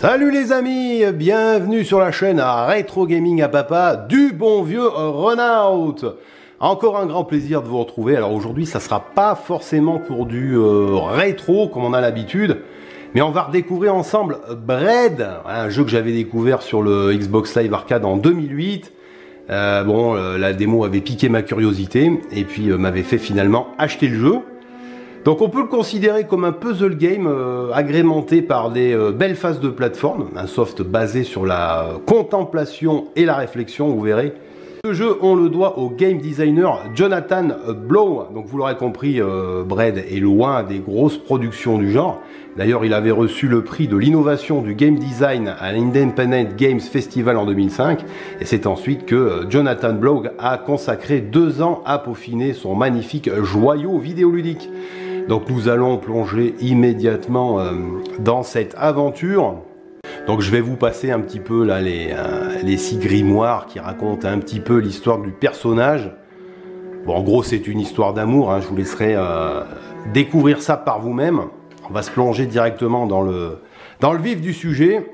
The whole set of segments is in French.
Salut les amis, bienvenue sur la chaîne Rétro Gaming à Papa du bon vieux Runout. Encore un grand plaisir de vous retrouver. Alors aujourd'hui ça sera pas forcément pour du rétro comme on a l'habitude, mais on va redécouvrir ensemble Braid, un jeu que j'avais découvert sur le Xbox Live Arcade en 2008. La démo avait piqué ma curiosité et puis m'avait fait finalement acheter le jeu. Donc on peut le considérer comme un puzzle game agrémenté par des belles phases de plateforme, un soft basé sur la contemplation et la réflexion, vous verrez. Ce jeu, on le doit au game designer Jonathan Blow. Donc vous l'aurez compris, Braid est loin des grosses productions du genre. D'ailleurs, il avait reçu le prix de l'innovation du game design à l'Independent Games Festival en 2005. Et c'est ensuite que Jonathan Blow a consacré 2 ans à peaufiner son magnifique joyau vidéoludique. Donc nous allons plonger immédiatement dans cette aventure. Donc je vais vous passer un petit peu là les 6 grimoires qui racontent un petit peu l'histoire du personnage. Bon, en gros c'est une histoire d'amour, hein, je vous laisserai découvrir ça par vous-même. On va se plonger directement dans le vif du sujet.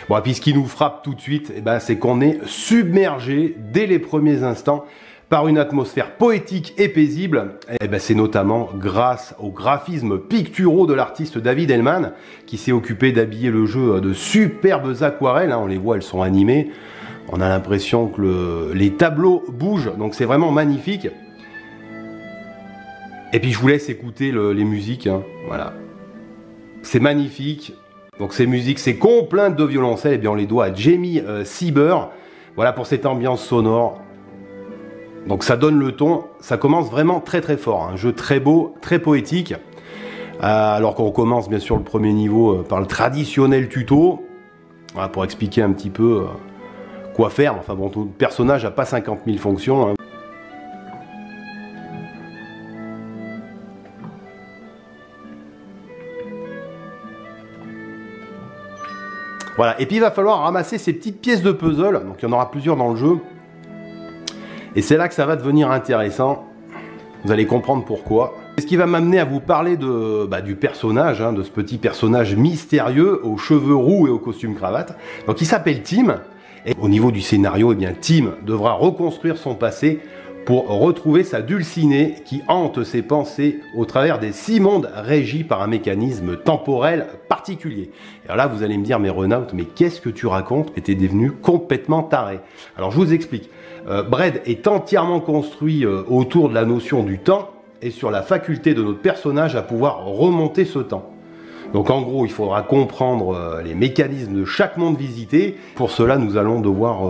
Bon, et puis ce qui nous frappe tout de suite, c'est qu'on est submergé dès les premiers instants par une atmosphère poétique et paisible. C'est notamment grâce aux graphismes picturaux de l'artiste David Hellman, qui s'est occupé d'habiller le jeu de superbes aquarelles. On les voit, elles sont animées. On a l'impression que les tableaux bougent, donc c'est vraiment magnifique. Et puis je vous laisse écouter les musiques, hein. Voilà. C'est magnifique. Donc ces musiques, ces complaintes de violoncelle, on les doit à Jamie Sieber. Voilà pour cette ambiance sonore. Donc ça donne le ton, ça commence vraiment très très fort. Un jeu très beau, très poétique. Alors qu'on commence bien sûr le premier niveau par le traditionnel tuto. Voilà, pour expliquer un petit peu quoi faire. Enfin bon, tout personnage n'a pas 50 000 fonctions, hein. Voilà, et puis il va falloir ramasser ces petites pièces de puzzle, donc il y en aura plusieurs dans le jeu. Et c'est là que ça va devenir intéressant, vous allez comprendre pourquoi. C'est ce qui va m'amener à vous parler du personnage, hein, de ce petit personnage mystérieux aux cheveux roux et au costume cravate. Donc il s'appelle Tim, et au niveau du scénario, Tim devra reconstruire son passé pour retrouver sa dulcinée qui hante ses pensées au travers des 6 mondes régis par un mécanisme temporel particulier. Alors là, vous allez me dire, mais Runout, mais qu'est-ce que tu racontes? Et t'es devenu complètement taré. Alors je vous explique. Braid est entièrement construit autour de la notion du temps et sur la faculté de notre personnage à pouvoir remonter ce temps. Donc en gros, il faudra comprendre les mécanismes de chaque monde visité. Pour cela, nous allons devoir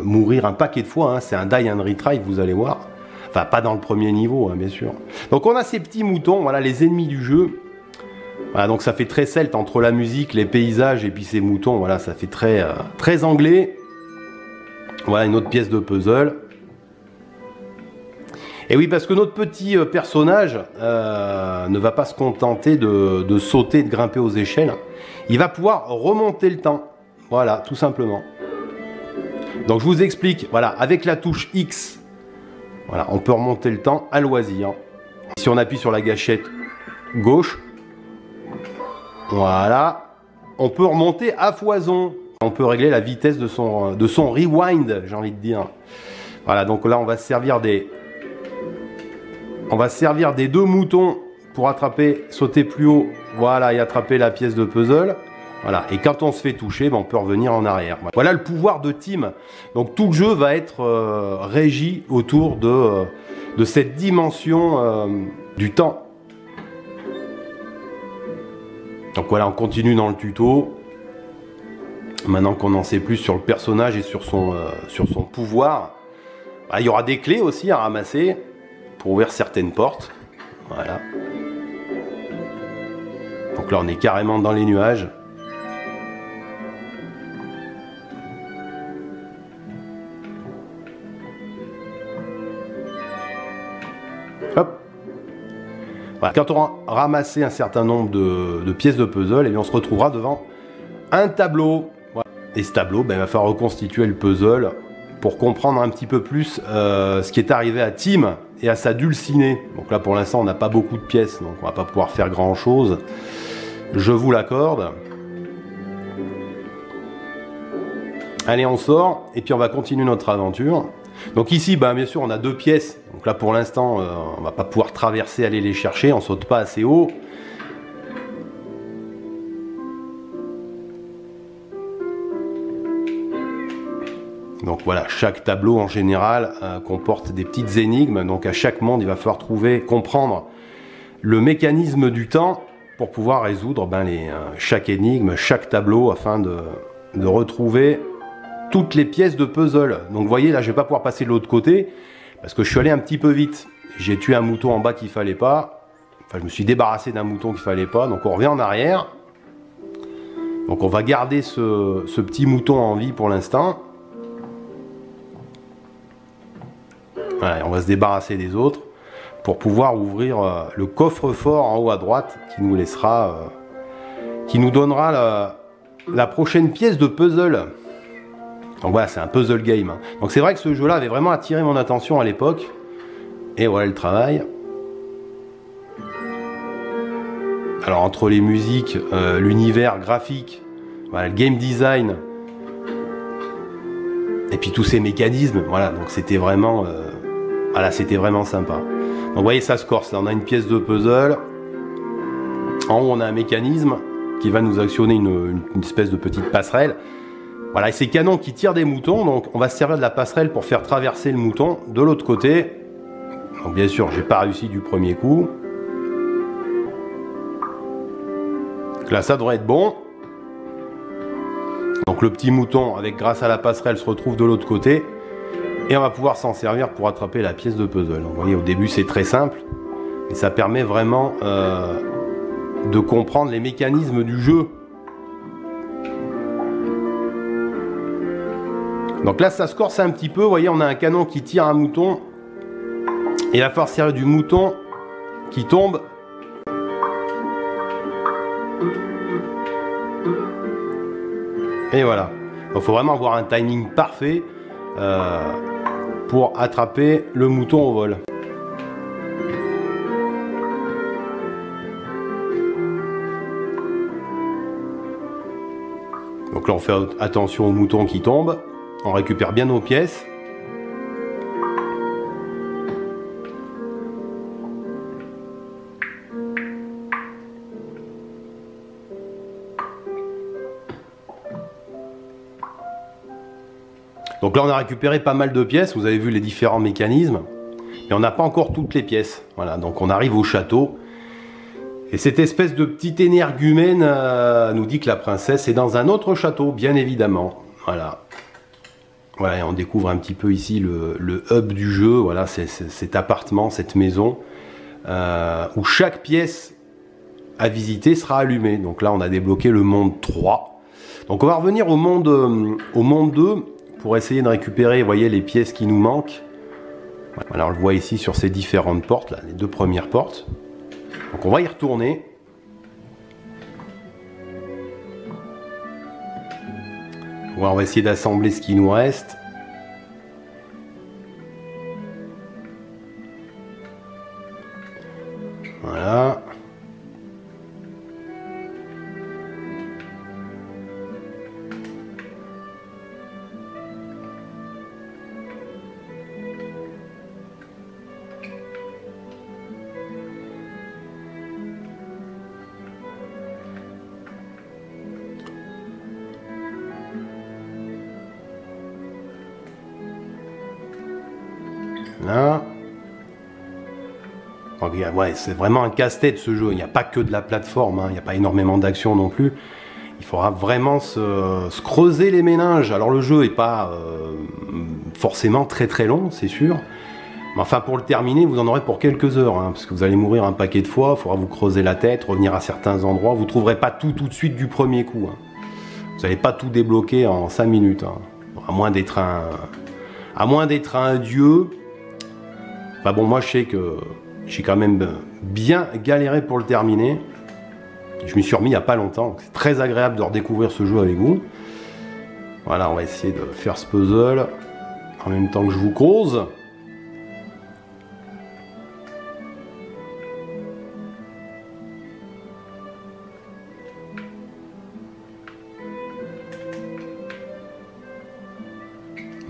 mourir un paquet de fois, hein. C'est un die and retry, vous allez voir. Enfin, pas dans le premier niveau, hein, bien sûr. Donc on a ces petits moutons, voilà les ennemis du jeu. Voilà, donc ça fait très celte entre la musique, les paysages et puis ces moutons. Voilà, ça fait très anglais. Voilà une autre pièce de puzzle. Et oui, parce que notre petit personnage ne va pas se contenter de sauter, de grimper aux échelles. Il va pouvoir remonter le temps. Voilà, tout simplement. Donc je vous explique, voilà, avec la touche X, voilà, on peut remonter le temps à loisir. Si on appuie sur la gâchette gauche, voilà, on peut remonter à foison. On peut régler la vitesse de son rewind, j'ai envie de dire. Voilà, donc là on va se servir des... On va se servir des 2 moutons pour attraper, sauter plus haut, voilà, et attraper la pièce de puzzle. Voilà, et quand on se fait toucher, on peut revenir en arrière. Voilà le pouvoir de Tim. Donc tout le jeu va être régi autour de cette dimension du temps. Donc voilà, on continue dans le tuto. Maintenant qu'on en sait plus sur le personnage et sur son pouvoir. Voilà, il y aura des clés aussi à ramasser pour ouvrir certaines portes. Voilà. Donc là on est carrément dans les nuages. Hop. Voilà. Quand on aura ramassé un certain nombre de pièces de puzzle, on se retrouvera devant un tableau. Voilà. Et ce tableau, il va falloir reconstituer le puzzle pour comprendre un petit peu plus ce qui est arrivé à Tim et à sa dulcinée. Donc là pour l'instant on n'a pas beaucoup de pièces, donc on va pas pouvoir faire grand chose, je vous l'accorde. Allez, on sort et puis on va continuer notre aventure. Donc ici bien sûr on a 2 pièces, donc là pour l'instant on va pas pouvoir traverser, aller les chercher, on saute pas assez haut. Donc voilà, chaque tableau en général comporte des petites énigmes, donc à chaque monde il va falloir comprendre le mécanisme du temps pour pouvoir résoudre chaque énigme, chaque tableau, afin de retrouver toutes les pièces de puzzle. Donc vous voyez là je vais pas pouvoir passer de l'autre côté parce que je suis allé un petit peu vite. J'ai tué un mouton en bas qu'il fallait pas, enfin je me suis débarrassé d'un mouton qu'il fallait pas, donc on revient en arrière. Donc on va garder ce petit mouton en vie pour l'instant. Voilà, on va se débarrasser des autres pour pouvoir ouvrir le coffre-fort en haut à droite qui nous laissera, qui nous donnera la prochaine pièce de puzzle. Donc voilà, c'est un puzzle game. Hein. Donc c'est vrai que ce jeu-là avait vraiment attiré mon attention à l'époque. Et voilà le travail. Alors entre les musiques, l'univers graphique, voilà, le game design, et puis tous ces mécanismes, voilà, donc c'était vraiment... voilà, c'était vraiment sympa. Donc vous voyez, ça se corse. Là, on a une pièce de puzzle. En haut, on a un mécanisme qui va nous actionner une espèce de petite passerelle. Voilà, et ces canons qui tirent des moutons. Donc on va se servir de la passerelle pour faire traverser le mouton de l'autre côté. Donc bien sûr, j'ai pas réussi du premier coup. Donc là, ça devrait être bon. Donc le petit mouton, grâce à la passerelle, se retrouve de l'autre côté. Et on va pouvoir s'en servir pour attraper la pièce de puzzle. Donc, vous voyez, au début c'est très simple, et ça permet vraiment de comprendre les mécanismes du jeu. Donc là ça se corse un petit peu, vous voyez, on a un canon qui tire un mouton, et il va falloir se servir du mouton qui tombe. Et voilà, donc il faut vraiment avoir un timing parfait pour attraper le mouton au vol. Donc là on fait attention au mouton qui tombe, on récupère bien nos pièces. Donc là on a récupéré pas mal de pièces, vous avez vu les différents mécanismes, mais on n'a pas encore toutes les pièces. Voilà, donc on arrive au château, et cette espèce de petite énergumène nous dit que la princesse est dans un autre château, bien évidemment. Voilà, voilà, et on découvre un petit peu ici le hub du jeu, voilà, c'est cet appartement, cette maison, où chaque pièce à visiter sera allumée. Donc là on a débloqué le monde 3. Donc on va revenir au monde 2, pour essayer de récupérer, vous voyez, les pièces qui nous manquent. Alors on le voit ici sur ces différentes portes, là, les 2 premières portes. Donc on va y retourner. Ouais, on va essayer d'assembler ce qui nous reste. Voilà. Là. Donc, ouais, c'est vraiment un casse-tête ce jeu. Il n'y a pas que de la plateforme, hein. Il n'y a pas énormément d'action non plus. Il faudra vraiment se creuser les méninges. Alors le jeu n'est pas forcément très très long, c'est sûr. Mais enfin pour le terminer, vous en aurez pour quelques heures, hein, parce que vous allez mourir un paquet de fois. Il faudra vous creuser la tête, revenir à certains endroits. Vous ne trouverez pas tout de suite du premier coup. Hein. Vous n'allez pas tout débloquer en 5 minutes. Hein. À moins d'être un dieu. Enfin bon, moi je sais que j'ai quand même bien galéré pour le terminer. Je m'y suis remis il n'y a pas longtemps. C'est très agréable de redécouvrir ce jeu avec vous. Voilà, on va essayer de faire ce puzzle. en même temps que je vous cause.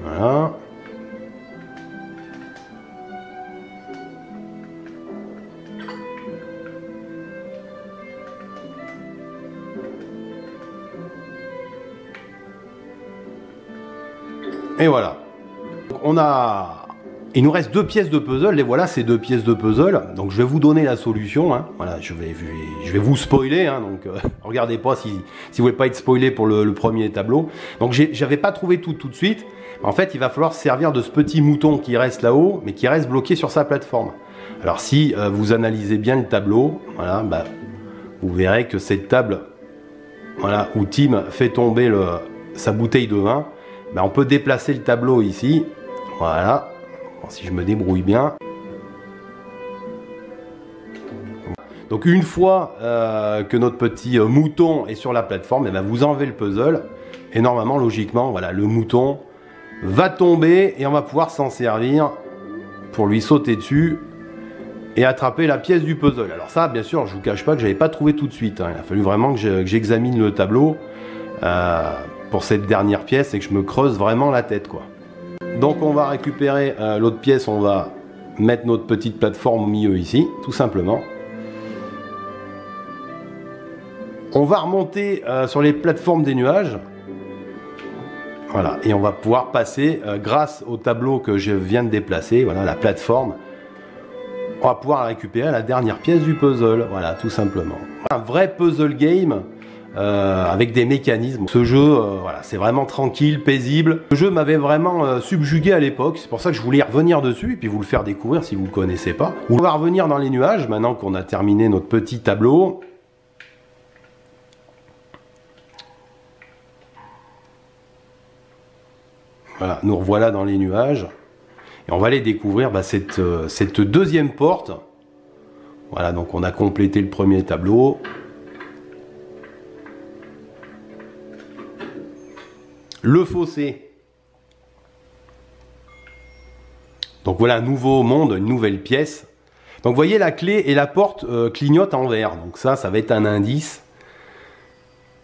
Voilà. Et voilà. Il nous reste 2 pièces de puzzle, et voilà ces 2 pièces de puzzle. Donc je vais vous donner la solution. Hein. Voilà, je vais vous spoiler. Hein, donc regardez pas si vous voulez pas être spoilé pour le premier tableau. Donc j'avais pas trouvé tout de suite. En fait, il va falloir se servir de ce petit mouton qui reste là-haut, mais qui reste bloqué sur sa plateforme. Alors si vous analysez bien le tableau, voilà, bah, vous verrez que cette table, voilà, où Tim fait tomber sa bouteille de vin, bah, on peut déplacer le tableau ici. Voilà. Bon, si je me débrouille bien. Donc une fois que notre petit mouton est sur la plateforme, et ben vous enlevez le puzzle et normalement, logiquement, voilà, le mouton va tomber et on va pouvoir s'en servir pour lui sauter dessus et attraper la pièce du puzzle. Alors ça, bien sûr, je vous cache pas que j'avais pas trouvé tout de suite. Hein. Il a fallu vraiment que j'examine le tableau pour cette dernière pièce et que je me creuse vraiment la tête, quoi. Donc on va récupérer l'autre pièce, on va mettre notre petite plateforme au milieu ici, tout simplement. On va remonter sur les plateformes des nuages. Voilà, et on va pouvoir passer, grâce au tableau que je viens de déplacer, voilà, la plateforme, on va pouvoir récupérer la dernière pièce du puzzle, voilà, tout simplement. Un vrai puzzle game avec des mécanismes. Ce jeu, voilà, c'est vraiment tranquille, paisible. Le jeu m'avait vraiment subjugué à l'époque, c'est pour ça que je voulais y revenir dessus, et puis vous le faire découvrir si vous ne le connaissez pas. On va revenir dans les nuages, maintenant qu'on a terminé notre petit tableau. Voilà, nous revoilà dans les nuages. Et on va aller découvrir cette deuxième porte. Voilà, donc on a complété le premier tableau. Le fossé. Donc voilà un nouveau monde, une nouvelle pièce. Donc vous voyez la clé et la porte clignotent en vert. Donc ça va être un indice.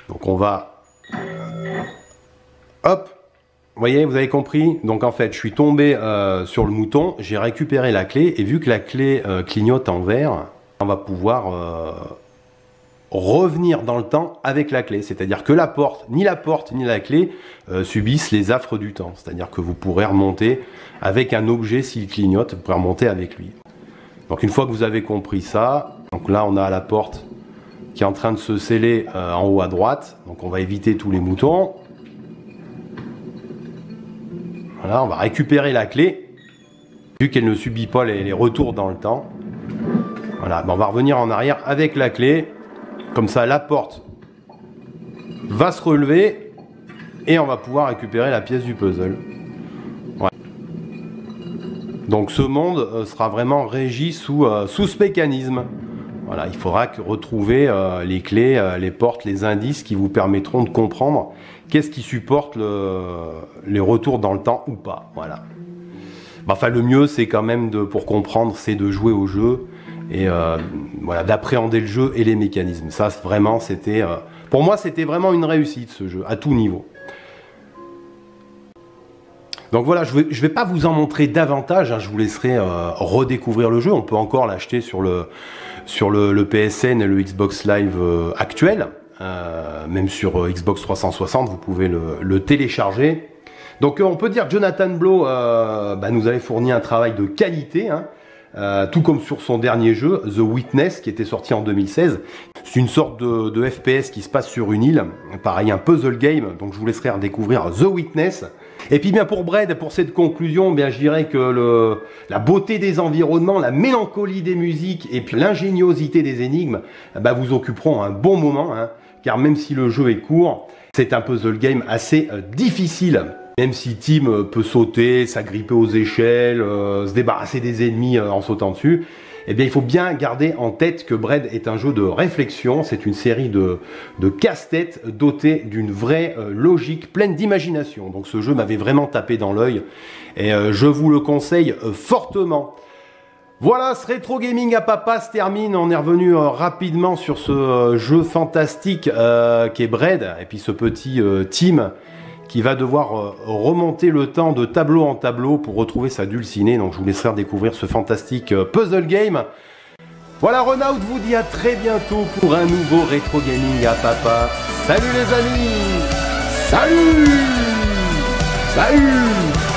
Donc on va... Hop! Vous voyez, vous avez compris? Donc en fait, je suis tombé sur le mouton, j'ai récupéré la clé, et vu que la clé clignote en vert, on va pouvoir revenir dans le temps avec la clé. C'est-à-dire que la porte ni la clé subissent les affres du temps. C'est-à-dire que vous pourrez remonter avec un objet s'il clignote, vous pourrez remonter avec lui. Donc une fois que vous avez compris ça, donc là on a la porte qui est en train de se sceller en haut à droite. Donc on va éviter tous les moutons. Voilà, on va récupérer la clé, vu qu'elle ne subit pas les retours dans le temps. Voilà, ben on va revenir en arrière avec la clé. Comme ça, la porte va se relever et on va pouvoir récupérer la pièce du puzzle. Voilà. Donc ce monde sera vraiment régi sous ce mécanisme. Voilà, il faudra retrouver les clés, les portes, les indices qui vous permettront de comprendre qu'est-ce qui supporte les retours dans le temps ou pas. Voilà. Enfin, le mieux, c'est quand même, pour comprendre, c'est de jouer au jeu et voilà, d'appréhender le jeu et les mécanismes. Ça, vraiment, c'était... pour moi, c'était vraiment une réussite, ce jeu, à tout niveau. Donc voilà, je vais pas vous en montrer davantage, hein, je vous laisserai redécouvrir le jeu. On peut encore l'acheter sur le PSN et le Xbox Live actuel. Même sur Xbox 360, vous pouvez le télécharger. Donc on peut dire que Jonathan Blow nous avait fourni un travail de qualité, hein, tout comme sur son dernier jeu, The Witness, qui était sorti en 2016. C'est une sorte de FPS qui se passe sur une île, pareil, un puzzle game, donc je vous laisserai redécouvrir The Witness. Et puis bien pour Bread, pour cette conclusion, bien je dirais que la beauté des environnements, la mélancolie des musiques et puis l'ingéniosité des énigmes vous occuperont un bon moment, hein, car même si le jeu est court, c'est un puzzle game assez difficile. Même si Tim peut sauter, s'agripper aux échelles, se débarrasser des ennemis en sautant dessus, eh bien il faut bien garder en tête que Braid est un jeu de réflexion, c'est une série de casse-tête dotés d'une vraie logique pleine d'imagination. Donc ce jeu m'avait vraiment tapé dans l'œil et je vous le conseille fortement. Voilà, ce rétro gaming à papa se termine. On est revenu rapidement sur ce jeu fantastique qui est Braid et puis ce petit team qui va devoir remonter le temps de tableau en tableau pour retrouver sa dulcinée. Donc je vous laisserai découvrir ce fantastique puzzle game. Voilà, Renaud vous dit à très bientôt pour un nouveau rétro gaming à papa. Salut les amis. Salut. Salut.